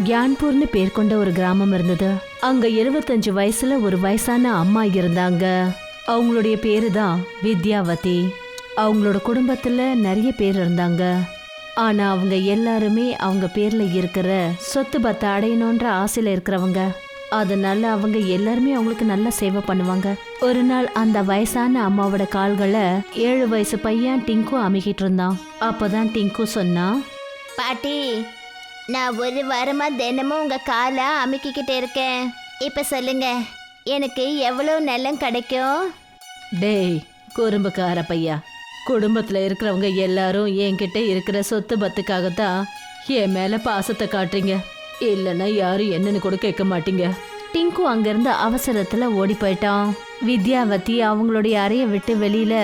கியான்பூர்னு பேர் கொண்ட ஒரு கிராமம் இருந்தது. அங்க 75 வயசுல ஒரு வயசான அம்மா இருந்தாங்க. அவங்களுடைய பேரு தான் வித்யாவதி. அவங்களோட குடும்பத்துல நிறைய பேர் இருந்தாங்க. ஆனா அவங்க எல்லாருமே அவங்க பேர்ல இருக்கிற சொத்து பத்தை அடையணும்ன்ற ஆசையில இருக்கிறவங்க. அதனால அவங்க எல்லாருமே அவங்களுக்கு நல்லா சேவை பண்ணுவாங்க. ஒரு நாள் அந்த வயசான அம்மாவோட கால்களை 7 வயசு பையன் டிங்கு அமுக்கிட்டு இருந்தான். அப்பதான் டிங்கு சொன்னா, பாட்டி, நான் ஒரு வாரமா தினமும் உங்க காலை அமுக்கிக்கிட்டு இருக்கேன். இப்ப சொல்லுங்க, எனக்கு எவ்வளவு நிலம் கிடைக்கும்? டேய் குறும்புக்கார பையா, குடும்பத்துல இருக்கிறவங்க எல்லாரும் என்கிட்ட இருக்கிற சொத்து பத்துக்காகத்தான் என் மேல பாசத்தை காட்டுறீங்க. இல்லைன்னா யாரும் என்னன்னு கூட கேட்க மாட்டீங்க. டிங்கு அங்கிருந்து அவசரத்துல ஓடி போயிட்டான். வித்யாவதி அவங்களுடைய அறைய விட்டு வெளியில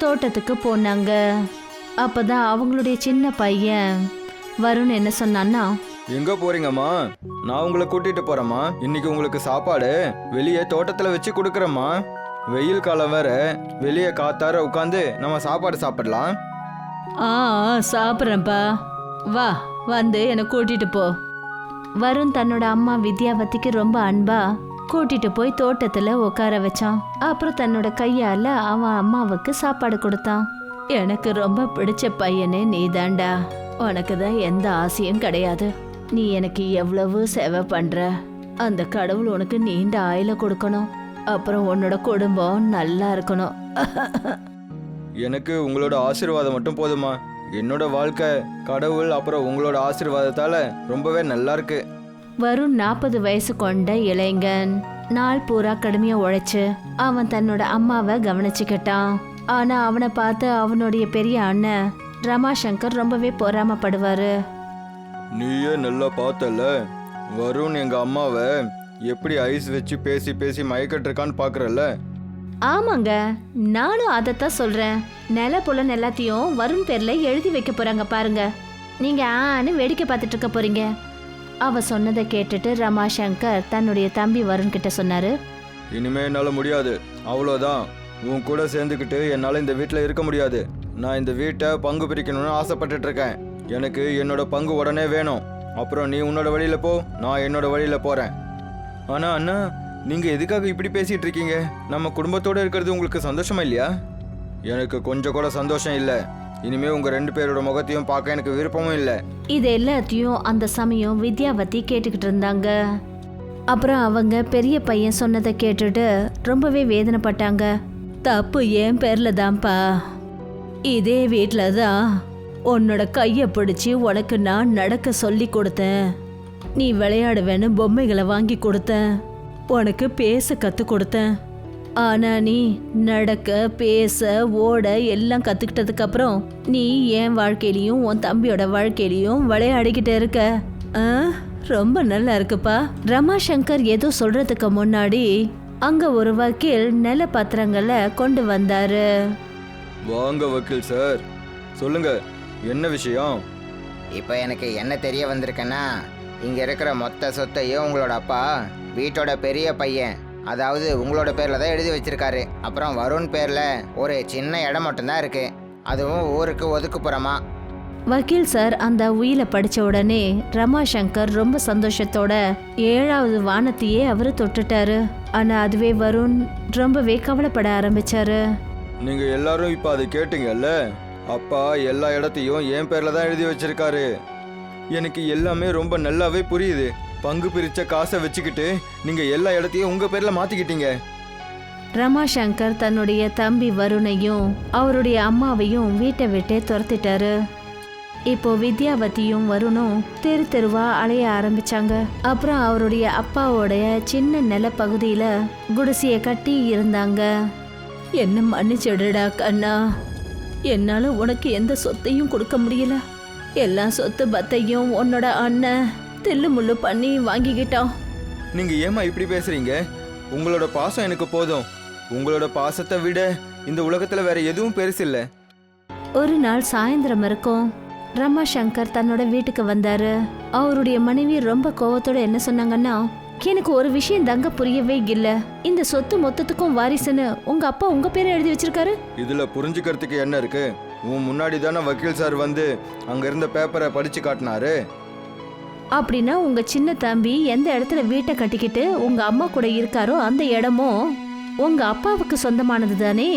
தோட்டத்துக்கு போனாங்க. அப்பதான் அவங்களுடைய சின்ன பையன் வருண் என்ன சொன்னான்னா, எங்க போறீங்கம்மா? நான் உங்களை கூட்டிட்டு போறேம்மா. இன்னைக்கு உங்களுக்கு சாப்பாடு வெளியே தோட்டத்துல வச்சு கொடுக்குறேம்மா. வெயில் காலம் வேற, வெளியே காத்தார உட்காந்து நம்ம சாப்பாடு சாப்பிடலாம். சாப்பிட்றேன்ப்பா, வா வந்து என்னை கூட்டிட்டு போ. வருண் தன்னோட அம்மா வித்யாவதிக்கு ரொம்ப அன்பா கூட்டிட்டு போய் தோட்டத்துல உட்கார வச்சான். அப்புறம் தன்னோட கையால அவன் அம்மாவுக்கு சாப்பாடு கொடுத்தான். எனக்கு ரொம்ப பிடிச்ச பையனே நீதாண்டா. உனக்கு தான் எந்த ஆசையும் கிடையாது. நீ எனக்கு எவ்வளவு சேவை பண்ற. அந்த கடவுள் உனக்கு நீண்ட ஆயுள கொடுக்கணும். அப்புறம் உன்னோட குடும்பம் நல்லா இருக்கணும். எனக்கு உங்களோட ஆசீர்வாதம் மட்டும் போதுமா. என்னோட வாழ்க்கை கடவுள் அப்புறம் உங்களோட ஆசீர்வாதத்தால ரொம்பவே நல்லா இருக்கு. வருண் 40 வயசு கொண்ட இளைஞன். நாள் பூரா கடுமையா உழைச்சு அவன் தன்னோட அம்மாவை கவனிச்சுக்கிட்டான். ஆனா அவனை பார்த்து அவனுடைய பெரிய அண்ணன் ரமாசங்கர் ரொம்பவே பொறாமப்படுவாரு. நீயே நல்லா பார்த்தல, வருண் எங்க அம்மாவை எப்படி ஐஸ் வச்சு பேசி பேசி மயக்கிட்டு இருக்கான்னு பாக்குறல்ல. ஆமாங்க, நானும் அதைத்தான் சொல்றேன். நில புலன் எல்லாத்தையும் வருண் பேர்ல எழுதி வைக்க போறாங்க பாருங்க. நீங்க ஆன்னு வேடிக்கை பார்த்துட்டு இருக்க போறீங்க. அவ சொன்னதை கேட்டுட்டு ரமாசங்கர் தன்னுடைய தம்பி வருண் கிட்ட சொன்னாரு, இனிமே என்னால முடியாது, அவ்வளோதான். உன் கூட சேர்ந்துக்கிட்டு என்னால இந்த வீட்டில் இருக்க முடியாது. நான் இந்த வீட்டை பங்கு பிரிக்கணும்னு ஆசைப்பட்டுட்டு இருக்கேன். எனக்கு என்னோட பங்கு உடனே வேணும். அப்புறம் நீ உன்னோட வழியில போ, நான் என்னோட வழியில போறேன். ஆனா அண்ணா, நீங்க எதுக்காக இப்படி பேசிட்டு இருக்கீங்க? நம்ம குடும்பத்தோட இருக்கிறது உங்களுக்கு சந்தோஷமா இல்லையா? எனக்கு கொஞ்சம் கூட சந்தோஷம் இல்லை. இனிமே உங்க 2 பேரோட முகத்தையும் பார்க்க எனக்கு விருப்பமும் இல்லை. இது எல்லாத்தையும் அந்த சமயம் வித்யாவதி கேட்டுக்கிட்டு இருந்தாங்க. அப்புறம் அவங்க பெரிய பையன் சொன்னதை கேட்டுட்டு ரொம்பவே வேதனைப்பட்டாங்க. தப்பு என் பேர்ல தான்ப்பா. இதே வீட்டில தான் உன்னோட கையை பிடிச்சி உனக்கு நான் நடக்க சொல்லி கொடுத்தேன். நீ விளையாடுவேன்னு பொம்மைகளை வாங்கி கொடுத்தேன். உனக்கு பேச கத்து கொடுத்தேன். ஆனா நீ நடக்க பேச ஓட எல்லாம் கத்துக்கிட்டதுக்கு அப்புறம் நீ என் வாழ்க்கையிலையும் உன் தம்பியோட வாழ்க்கையிலையும் விளையாடிக்கிட்டு இருக்க. ரொம்ப நல்லா இருக்குப்பா. ரமாசங்கர் ஏதோ சொல்றதுக்கு முன்னாடி அங்க ஒரு வக்கீல் நில பத்திரங்களை கொண்டு வந்தாரு. வாங்க வக்கீல் சார், சொல்லுங்க, என்ன விஷயம்? இப்போ எனக்கு என்ன தெரிய வந்திருக்குன்னா, இங்கே இருக்கிற மொத்த சொத்தையும் உங்களோட அப்பா வீட்டோட பெரிய பையன், அதாவது உங்களோட பேரில் தான் எழுதி வச்சிருக்காரு. அப்புறம் வருண் பேரில் ஒரு சின்ன இடம் மட்டும்தான் இருக்கு, அதுவும் ஊருக்கு ஒதுக்குப்புறமா. வக்கீல் சார் அந்த உயில படிச்ச உடனே ரமாசங்கர் ரொம்ப சந்தோஷத்தோட 7வது வானத்தையே அவரு தொட்டுட்டாரு. ஆனா அதுவே வருண் ரொம்பவே கவலைப்பட ஆரம்பிச்சாரு. நீங்க எல்லாரும் இப்ப அதை கேட்டீங்கல்ல, அப்பா எல்லா இடத்தையும் என் பேர்ல தான் எழுதி வச்சிருக்காரு. எனக்கு எல்லாமே ரொம்ப நல்லாவே புரியுது. பங்கு பிரிச்ச காசை வச்சுக்கிட்டு நீங்க எல்லா இடத்தையும் உங்க பேர்ல மாத்திக்கிட்டீங்க. ரமாசங்கர் தன்னுடைய தம்பி வருணையும் அவருடைய அம்மாவையும் வீட்டை விட்டே துரத்திட்டாரு. இப்போ வித்யாவதியும் வருணும் தெரு தெருவா அலைய ஆரம்பிச்சாங்க. அப்புறம் அவருடைய அப்பாவோடைய சின்ன நிலப்பகுதியில குடிசைய கட்டி இருந்தாங்க. என்ன மன்னிச்சிடுடா கண்ணா, என்னால உனக்கு எந்த சொத்தையும் கொடுக்க முடியல. எல்லா சொத்து பத்தையும் உன்னோட அண்ணன் தில்லு முள்ளு பண்ணி வாங்கிக்கிட்டான். நீங்க ஏமா இப்படி பேசுறீங்க? உங்களோட பாசம் எனக்கு போதும். உங்களோட பாசத்தை விட இந்த உலகத்துல வேற எதுவும் பெருசு இல்ல. ஒரு நாள் சாயந்தரம் இருக்கும். ரமாசங்கர் தன்னோட வீட்டுக்கு வந்தாரு. அவருடைய மனைவி ரொம்ப கோவத்தோட என்ன சொன்னாங்கன்னா, எனக்கு ஒரு விஷயம் தாங்க புரியவே இல்ல. இந்த சொத்து மொத்தத்துக்கும் வாரிசுன்னு உங்க அப்பா உங்க பேரை எழுதி வச்சிருக்காரு. இதுல புரிஞ்சுக்கிறதுக்கு என்ன இருக்கு? உன் முன்னாடி தானே வக்கீல் சார் வந்து அங்க இருந்த பேப்பரை படிச்சு காட்டினாரு. அப்படின்னா உங்க சின்ன தம்பி எந்த இடத்துல வீட்டை கட்டிக்கிட்டு உங்க அம்மா கூட இருக்காரோ அந்த இடமும் உங்க அப்பாவுக்கு சொந்தமானது தானே?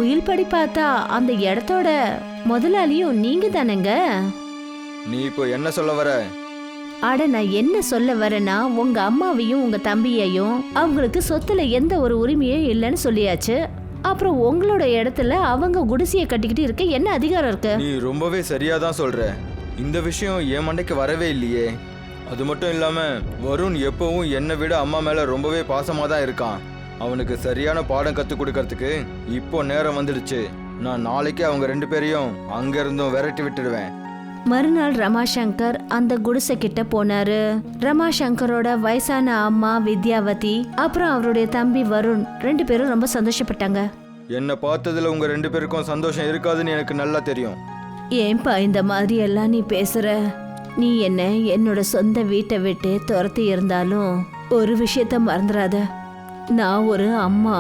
உயில் படி பார்த்தா அந்த இடத்தோட முதலாளியும் நீங்க தானேங்க. நீ இப்போ என்ன சொல்ல வர? அட நான் என்ன சொல்ல வரேன்னா, உங்க அம்மாவையும் உங்க தம்பியையும் அவங்களுக்கு சொத்துல எந்த ஒரு உரிமையும் இல்லைன்னு சொல்லியாச்சு. அப்புறம் உங்களோட இடத்துல அவங்க குடிசையை கட்டிக்கிட்டு இருக்க என்ன அதிகாரம் இருக்கு? நீ ரொம்பவே சரியா தான் சொல்ற. இந்த விஷயம் என் மண்டைக்கு வரவே இல்லையே. அது மட்டும் இல்லாம வருண் எப்பவும் என்னை விட அம்மா மேல ரொம்பவே பாசமா தான் இருக்கான். அவனுக்கு சரியான பாடம் கத்து கொடுக்கறதுக்கு இப்போ நேரம் வந்துடுச்சு. நான் நாளைக்கே அவங்க 2 பேரையும் அங்க இருந்தும் விரட்டி விட்டுடுவேன். மறுநாள் ரமாசங்கர் அந்த குடிசை கிட்ட போனாரு. ரமாசங்கரோட வயசான அம்மா வித்யாவதி அப்புறம் அவருடைய தம்பி வருண் 2 பேரும் ரொம்ப சந்தோஷப்பட்டாங்க. என்னை பார்த்ததுல உங்க 2 பேருக்கும் சந்தோஷம் இருக்காதுன்னு எனக்கு நல்லா தெரியும். ஏன்பா இந்த மாதிரி எல்லாம் நீ பேசுற? நீ என்ன என்னோட சொந்த வீட்டை விட்டு துரத்தி இருந்தாலும் ஒரு விஷயத்த மறந்துடாத. நான் ஒரு அம்மா,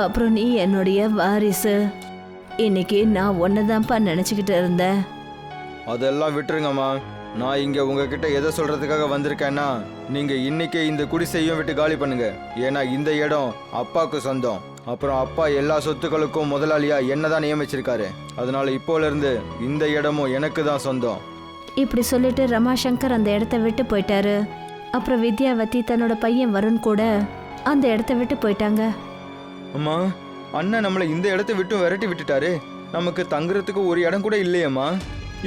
அப்புறம் நீ என்னுடைய வாரிசு. இன்னைக்கு நான் ஒன்னதான்ப்பா நினைச்சுக்கிட்டு இருந்தேன். அதெல்லாம் விட்டுருங்கம்மா. நான் இங்க உங்ககிட்ட எதை சொல்றதுக்காக வந்திருக்கேன்னா, நீங்க இன்னைக்கே இந்த குடிசையும் விட்டு காலி பண்ணுங்க. ஏன்னா இந்த இடம் அப்பாவுக்கு சொந்தம். அப்புறம் அப்பா எல்லா சொத்துக்களுக்கும் முதலாளியா என்னதான் நியமிச்சிருக்காரு. அதனால இப்போல இருந்து இந்த இடமும் எனக்கு தான் சொந்தம். இப்படி சொல்லிட்டு ரமாசங்கர் அந்த இடத்த விட்டு போயிட்டாரு. அப்புறம் வித்யாவதி தன்னோட பையன் வருண் கூட அந்த இடத்த விட்டு போயிட்டாங்க. அம்மா, அண்ணன் நம்மளை இந்த இடத்த விட்டு விரட்டி விட்டுட்டாரு. நமக்கு தங்குறதுக்கு ஒரு இடம் கூட இல்லையம்மா.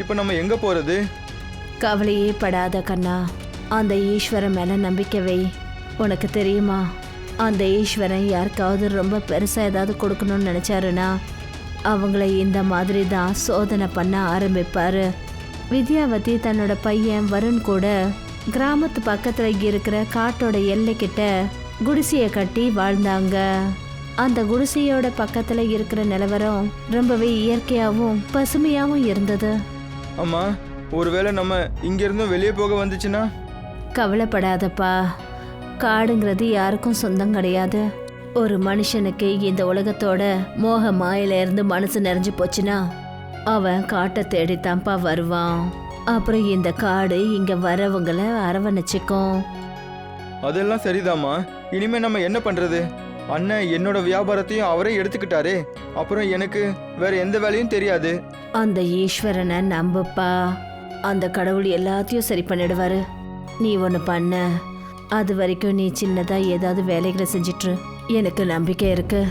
இப்போ நம்ம எங்க போறது? கவலையே படாத கண்ணா, அந்த ஈஸ்வரன் மேல நம்பிக்கை வை. உனக்கு தெரியுமா, அந்த ஈஸ்வரன் யாருக்காவது ரொம்ப பெருசா ஏதாவது கொடுக்கணும்னு நினைச்சாருன்னா அவங்கள இந்த மாதிரி தான் சோதனை பண்ண ஆரம்பிப்பாரு. வித்யாவதி தன்னோட பையன் வருண் கூட கிராமத்து பக்கத்துல இருக்கிற காட்டோட எல்லைக்கிட்ட குடிசையை கட்டி வாழ்ந்தாங்க. அந்த குடிசையோட பக்கத்துல இருக்கிற நிலவரம் ரொம்பவே இயற்கையாவும் பசுமையாவும் இருந்தது. அம்மா, ஒருவேளை நம்ம இங்க இருந்தும் வெளியே போக வந்துச்சுன்னா? கவலைப்படாதப்பா, காடுங்கிறது யாருக்கும் சொந்தம் கிடையாது. ஒரு மனுஷனுக்கு இந்த உலகத்தோட மோக மாயில இருந்து மனசு நிறைஞ்சு போச்சுன்னா அவன் காட்டை தேடித்தான்ப்பா வருவான். அப்புறம் இந்த காடு இங்க வரவங்களை அரவணைச்சிக்கும். அதெல்லாம் சரிதாம்மா. இனிமே நம்ம என்ன பண்றது? அண்ணன் என்னோட வியாபாரத்தையும் அவரே எடுத்துக்கிட்டாரு. அப்புறம் எனக்கு வேற எந்த வேலையும் தெரியாது. அந்த ஈஸ்வரனை நம்புப்பா, அந்த கடவுள் எல்லாத்தையும் சரி பண்ணிடுவாரு. நீ ஒன்று பண்ண, அது வரைக்கும் நீ சின்னதா ஏதாவது வேலைகளை செஞ்சிட்டு எனக்கு நம்பிக்கை இருக்கு.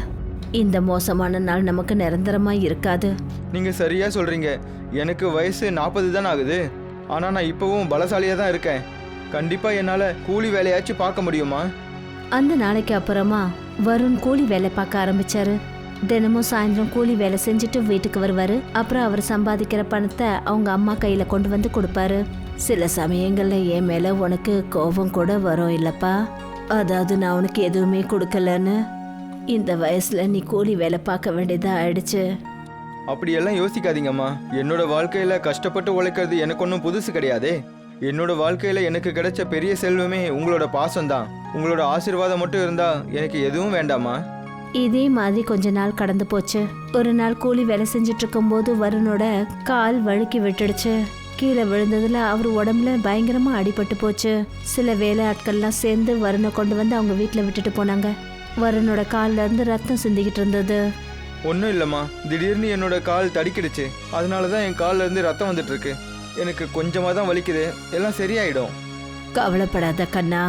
இந்த மோசமான நாள் நமக்கு நிரந்தரமா இருக்காது. நீங்க சரியா சொல்றீங்க. எனக்கு வயசு 40 தான் ஆகுது. ஆனா நான் இப்பவும் பலசாலியா தான் இருக்கேன். கண்டிப்பா என்னால கூலி வேலையாச்சும் பார்க்க முடியுமா? அந்த நாளைக்கு அப்புறமா வருண் கூலி வேலை பார்க்க ஆரம்பிச்சாரு. தினமும் சாயந்தரம் கூலி வேலை செஞ்சுட்டு வீட்டுக்கு வருவாரு. அப்புறம் அவர் சம்பாதிக்கிற பணத்தை அவங்க அம்மா கையில கொண்டு வந்து கொடுப்பாரு. சில சமயங்கள்ல என் மேல உனக்கு கோபம் கூட வரும் இல்லப்பா? அதாவது நான் உனக்கு எதுவுமே கொடுக்கலன்னு. இந்த வயசுல நீ கூலி வேலை பார்க்க வேண்டியதா ஆயிடுச்சு. அப்படியெல்லாம் யோசிக்காதீங்கம்மா. என்னோட வாழ்க்கையில கஷ்டப்பட்டு உழைக்கிறது எனக்கு ஒன்றும் புதுசு கிடையாதே. என்னோட வாழ்க்கையில எனக்கு கிடைச்ச பெரிய செல்வமே உங்களோட பாசம்தான். உங்களோட ஆசீர்வாதம் மட்டும் இருந்தா எனக்கு எதுவும் வேண்டாமா? இதே மாதிரி கொஞ்ச நாள் கடந்து போச்சு. ஒரு நாள் கூலி வேலை செஞ்சுட்டு இருக்கும்போது வருணோட கால் வழுக்கி விட்டுடுச்சு. கீழே விழுந்ததுல அவர் உடம்புல பயங்கரமா அடிபட்டு போச்சு. சில வேலை ஆட்கள்லாம் சேர்ந்து வருணை கொண்டு வந்து அவங்க வீட்டில் விட்டுட்டு போனாங்க. வருணோட கால்ல இருந்து ரத்தம் சிந்திக்கிட்டு இருந்தது. ஒன்றும் இல்லைம்மா, திடீர்னு என்னோட கால் தடிக்கிடுச்சு. அதனால தான் என் கால்ல இருந்து ரத்தம் வந்துட்டு இருக்கு. எனக்கு கொஞ்சமாக தான் வலிக்குது. எல்லாம் சரியாயிடும். கவலைப்படாத கண்ணா,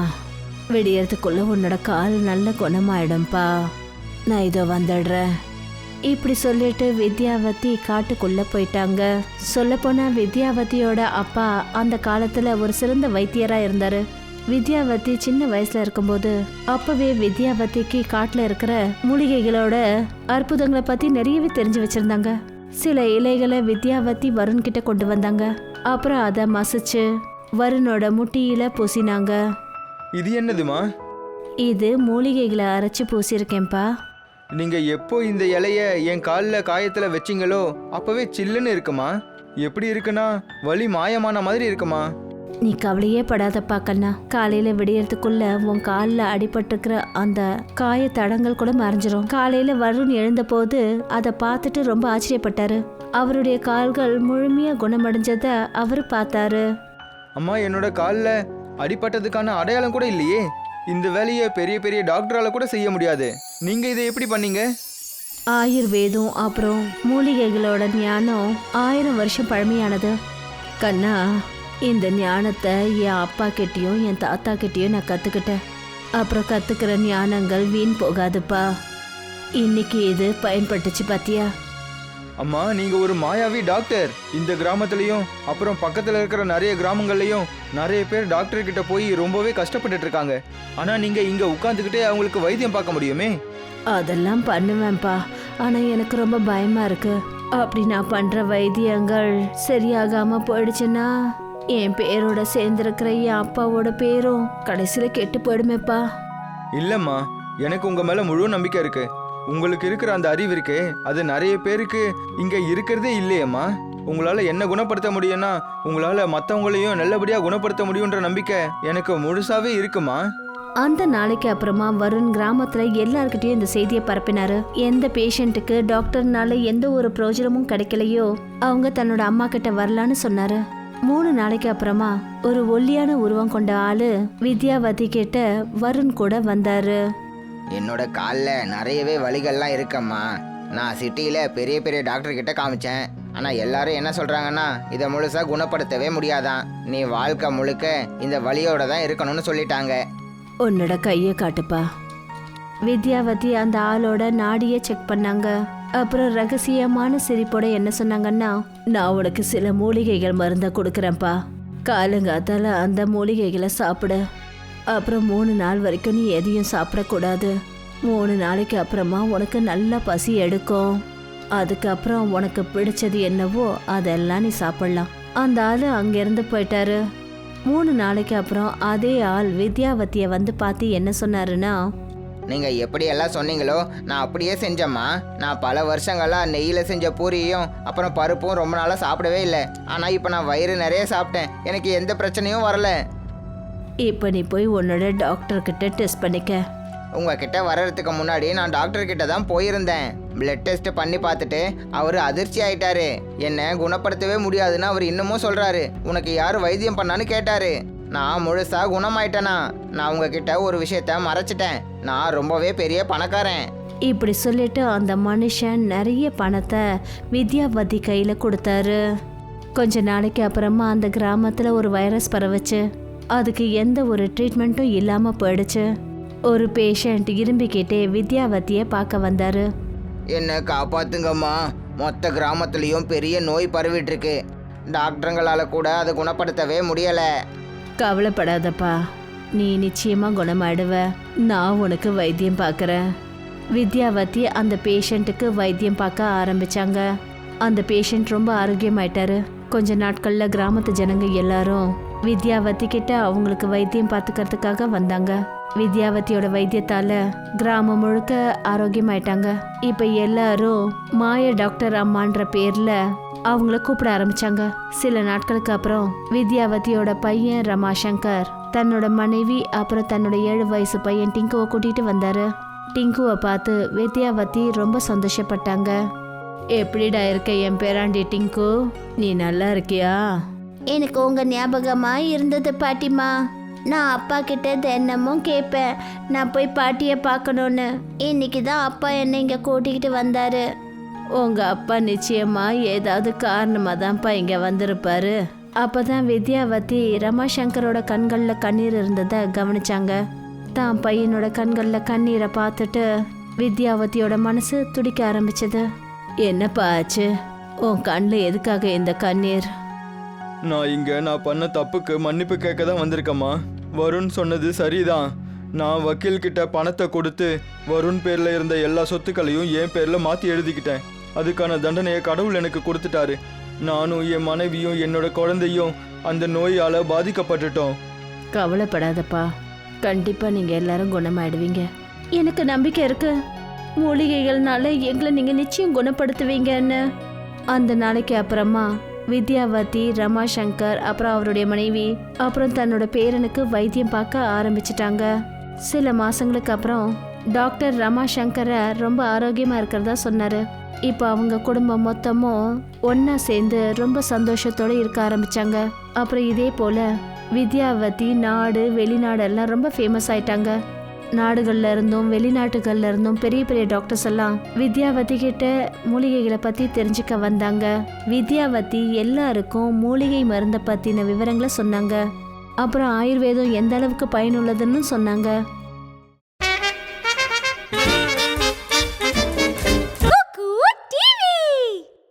விடியறதுக்குள்ள உன்னோட கால் நல்ல குணமாயிடும்பா. நான் இதோ வந்துடுறேன். இப்படி சொல்லிட்டு வித்யாவதி காட்டுக்குள்ள போயிட்டாங்க. சொல்லப்போனா வித்யாவதியோட அப்பா அந்த காலத்துல ஒரு சிறந்த வைத்தியரா இருந்தாரு. வித்யாவதி சின்ன வயசுல இருக்கும்போது அப்பவே வித்யாவதிக்கு காட்டுல இருக்கிற மூலிகைகளோட அற்புதங்களை பத்தி நிறையவே தெரிஞ்சு வச்சிருந்தாங்க. சில இலைகளை வித்யாவதி வருண் கிட்ட கொண்டு வந்தாங்க. அப்புறம் அதை மசிச்சு வருணோட முட்டியில பூசினாங்க. இது என்னதுமா? இது மூலிகைகளை அரைச்சு பூசியிருக்கேன்பா. நீங்க எப்போ இந்த இலைய என் காலில் காயத்துல வச்சிங்களோ அப்பவே சில்லுன்னு இருக்குமா? எப்படி இருக்குன்னா வலி மாயமான மாதிரி இருக்குமா? நீ கவலையே படாதப்பா கண்ணா. காலையில விடியறதுக்குள்ள உன் காலில் அடிபட்டிருக்கிற அந்த காய தடங்கள் கூட மறைஞ்சிரும். காலையில வருண் எழுந்த போது அதை பார்த்துட்டு ரொம்ப ஆச்சரியப்பட்டாரு. அவருடைய கால்கள் முழுமையா குணமடைஞ்சத அவரு பார்த்தாரு. அம்மா என்னோட காலில் அடிபட்டதுக்கான அடையாளம் கூட இல்லையே. இந்த வேலையை பெரிய பெரிய டாக்டரால கூட செய்ய முடியாது. நீங்க இதை எப்படி பண்ணீங்க? ஆயுர்வேதம் அப்புறம் மூலிகைகளோட ஞானம் 1000 வருஷம் பழமையானது. கண்ணா, இந்த ஞானத்தை என் அப்பா கிட்டேயும் என் தாத்தா கிட்டேயும் நான் கற்றுக்கிட்டேன். அப்புறம் கற்றுக்கிற ஞானங்கள் வீண் போகாதுப்பா. இன்னைக்கு இது பயன்பட்டுச்சு பாத்தியா? அம்மா நீங்க ஒரு மாயாவி டாக்டர். இந்த கிராமத்துலயும் அப்புறம் பக்கத்துல இருக்கிற நிறைய கிராமங்கள்லயும் நிறைய பேர் டாக்டர் கிட்ட போய் ரொம்பவே கஷ்டப்பட்டுட்டு இருக்காங்க. ஆனா நீங்க இங்க உட்காந்துக்கிட்டே அவங்களுக்கு வைத்தியம் பார்க்க முடியுமே. அதெல்லாம் பண்ணுவேன்ப்பா. ஆனா எனக்கு ரொம்ப பயமா இருக்கு. அப்படி நான் பண்ற வைத்தியங்கள் சரியாகாம போயிடுச்சுன்னா என் பேரோட சேர்ந்திருக்கிற என் அப்பாவோட பேரும் கடைசியில கெட்டு போயிடுமேப்பா. இல்லம்மா, எனக்கு உங்க மேல முழு நம்பிக்கை இருக்கு. உங்களுக்கு இருக்கிற அந்த அறிவு இருக்கே, அது நிறைய பேருக்கு இங்க இருக்கிறதே இல்லையம்மா. உங்களால என்ன குணப்படுத்த முடியும்னா உங்களால மற்றவங்களையும் நல்லபடியா குணப்படுத்த முடியுன்ற நம்பிக்கை எனக்கு முழுசாவே இருக்குமா. அந்த நாளைக்கு அப்புறமா வருண் கிராமத்துல எல்லார்கிட்டயும் இந்த செய்தியை பரப்பினாரு. எந்த பேஷண்ட்டுக்கு டாக்டர்னால எந்த ஒரு பிரயோஜனமும் கிடைக்கலையோ அவங்க தன்னோட அம்மா கிட்ட வரலான்னு சொன்னாரு. 3 நாளைக்கு அப்புறமா ஒரு ஒல்லியான உருவம் கொண்ட ஆளு வித்யாவதி கிட்ட வருண் கூட வந்தாரு. என்னோட காலில் நிறையவே வலிகள்லாம் இருக்கம்மா. நான் சிட்டியில் பெரிய பெரிய டாக்டர் கிட்ட காமிச்சேன். ஆனால் எல்லாரும் என்ன சொல்கிறாங்கன்னா இதை முழுசாக குணப்படுத்தவே முடியாதான். நீ வாழ்க்கை முழுக்க இந்த வலியோட தான் இருக்கணும்னு சொல்லிட்டாங்க. உன்னோட கையை காட்டுப்பா. வித்யாவதி அந்த ஆளோட நாடியை செக் பண்ணாங்க. அப்புறம் ரகசியமான சிரிப்போட என்ன சொன்னாங்கன்னா, நான் உனக்கு சில மூலிகைகள் மருந்த கொடுக்குறேன்ப்பா. காலங்காத்தால அந்த மூலிகைகளை சாப்பிடு. அப்புறம் 3 நாள் வரைக்கும் நீ எதையும் சாப்பிடக்கூடாது. 3 நாளைக்கு அப்புறமா உனக்கு நல்லா பசி எடுக்கும். அதுக்கப்புறம் உனக்கு பிடிச்சது என்னவோ அதெல்லாம் நீ சாப்பிடலாம். அந்த ஆள் அங்கிருந்து போயிட்டாரு. 3 நாளைக்கு அப்புறம் அதே ஆள் வித்யாவதியை வந்து பார்த்து என்ன சொன்னாருன்னா, நீங்கள் எப்படியெல்லாம் சொன்னீங்களோ நான் அப்படியே செஞ்சேம்மா. நான் பல வருஷங்களாக நெய்யில் செஞ்ச பூரியும் அப்புறம் பருப்பும் ரொம்ப நாளாக சாப்பிடவே இல்லை. ஆனால் இப்போ நான் வயிறு நிறைய சாப்பிட்டேன். எனக்கு எந்த பிரச்சனையும் வரல. இப்போ நீ போய் உன்னோட டாக்டர்கிட்ட டெஸ்ட் பண்ணிக்க. உங்ககிட்ட வர்றதுக்கு முன்னாடி நான் டாக்டர்கிட்ட தான் போயிருந்தேன். பிளட் டெஸ்ட் பண்ணி பார்த்துட்டு அவர் அதிர்ச்சி ஆயிட்டாரு. என்னை குணப்படுத்தவே முடியாதுன்னு அவர் இன்னமும் சொல்கிறாரு. உனக்கு யார் வைத்தியம் பண்ணான்னு கேட்டாரு. நான் முழுசாக குணமாயிட்டேனா? நான் உங்ககிட்ட ஒரு விஷயத்த மறைச்சிட்டேன். நான் ரொம்பவே பெரிய பணக்காரன். இப்படி சொல்லிட்டு அந்த மனுஷன் நிறைய பணத்தை வித்யாவதி கையில் கொடுத்தாரு. கொஞ்ச நாளைக்கு அப்புறமா அந்த கிராமத்தில் ஒரு வைரஸ் பரவுச்சு. அதுக்கு எந்த ஒரு ட்ரீட்மெண்ட்டும் இல்லாமல் போயிடுச்சு. ஒரு பேஷண்ட் இரும்பிக்கிட்டே வித்யாவதியை பார்க்க வந்தாரு. என்னை காப்பாத்துங்கம்மா. மொத்த கிராமத்துலேயும் பெரிய நோய் பரவிட்டு இருக்கு. டாக்டருங்களால் கூட அதை குணப்படுத்தவே முடியலை. கவலைப்படாதப்பா, நீ நிச்சயமா குணமாயிடுவ. நான் உனக்கு வைத்தியம் பார்க்குறேன். வித்யாவதி அந்த பேஷண்ட்டுக்கு வைத்தியம் பார்க்க ஆரம்பிச்சாங்க. அந்த பேஷண்ட் ரொம்ப ஆரோக்கியமாயிட்டாரு. கொஞ்ச நாட்கள்ல கிராமத்து ஜனங்க எல்லாரும் வித்யாவதி கிட்ட அவங்களுக்கு வைத்தியம் பார்த்துக்கிறதுக்காக வந்தாங்க. வித்யாவதியோட வைத்தியத்தால கிராமம் முழுக்க ஆரோக்கியமாயிட்டாங்க. இப்ப எல்லாரும் மாய டாக்டர் அம்மான்ற பேர்ல அவங்கள கூப்பிட ஆரம்பிச்சாங்க. சில நாட்களுக்கு அப்புறம் வித்யாவதியோட பையன் ரமாசங்கர் தன்னோட மனைவி அப்புறம் தன்னோட 7 வயசு பையன் டிங்குவை கூட்டிட்டு வந்தாரு. டிங்குவை பார்த்து வித்யாவதி ரொம்ப சந்தோஷப்பட்டாங்க. எப்படிடா இருக்க என் பேராண்டி டிங்கு, நீ நல்லா இருக்கியா? எனக்கு உங்க ஞாபகமா இருந்தது பாட்டிமா. நான் அப்பா கிட்ட தினமும் கேட்பேன் நான் போய் பாட்டியை பார்க்கணுன்னு. இன்னைக்கு தான் அப்பா என்னை இங்கே கூட்டிக்கிட்டு வந்தாரு. உங்க அப்பா நிச்சயமா ஏதாவது காரணமா தான்ப்பா இங்க வந்திருப்பாரு. அப்பதான் வித்யாவதி ரமாசங்கரோட கண்கள்ல கண்ணீர் இருந்ததை கவனிச்சாங்க. தான் பையனோட கண்கள்ல கண்ணீரை பார்த்துட்டு வித்யாவதியோட மனசு துடிக்க ஆரம்பிச்சது. என்னப்பா ஆச்சு? உன் கண்ணில் எதுக்காக இந்த கண்ணீர்? நான் பண்ண தப்புக்கு மன்னிப்பு கேட்க தான் வந்திருக்கம்மா. வருண் சொன்னது சரிதான். நான் வக்கீல் கிட்ட பணத்தை கொடுத்து வருண் பேர்ல இருந்த எல்லா சொத்துக்களையும் என் பேர்ல மாத்தி எழுதிக்கிட்டேன். அதுக்கான தண்டனையை கடவுள் எனக்கு கொடுத்துட்டாரு. நானும் என் மனைவியும் என்னோட குழந்தையும் அந்த நோயால பாதிக்கப்பட்டுட்டோம். கவலைப்படாதப்பா, கண்டிப்பா நீங்க எல்லாரும் குணமாயிடுவீங்க. எனக்கு நம்பிக்கை இருக்கு. மூலிகைகள்னால எங்களை நீங்க நிச்சயம் குணப்படுத்துவீங்கன்னு. அந்த நாளைக்கு அப்புறமா வித்யாவதி, ரமாசங்கர் அப்புறம் அவருடைய மனைவி அப்புறம் தன்னோட பேரனுக்கு வைத்தியம் பார்க்க ஆரம்பிச்சிட்டாங்க. சில மாசங்களுக்கு அப்புறம் டாக்டர் ரமாசங்கரை ரொம்ப ஆரோக்கியமா இருக்கிறதா சொன்னாரு. இப்போ அவங்க குடும்பம் மொத்தமும் ஒன்றா சேர்ந்து ரொம்ப சந்தோஷத்தோட இருக்க ஆரம்பிச்சாங்க. அப்புறம் இதே போல வித்யாவதி நாடு வெளிநாடெல்லாம் ரொம்ப ஃபேமஸ் ஆயிட்டாங்க. நாடுகள்ல இருந்தும் வெளிநாட்டுகள்ல இருந்தும் பெரிய பெரிய டாக்டர்ஸ் எல்லாம் வித்யாவதி கிட்ட மூலிகைகளை பத்தி தெரிஞ்சுக்க வந்தாங்க. வித்யாவதி எல்லாருக்கும் மூலிகை மருந்தை பத்தின விவரங்களை சொன்னாங்க. அப்புறம் ஆயுர்வேதம் எந்த அளவுக்கு பயனுள்ளதுன்னு சொன்னாங்க.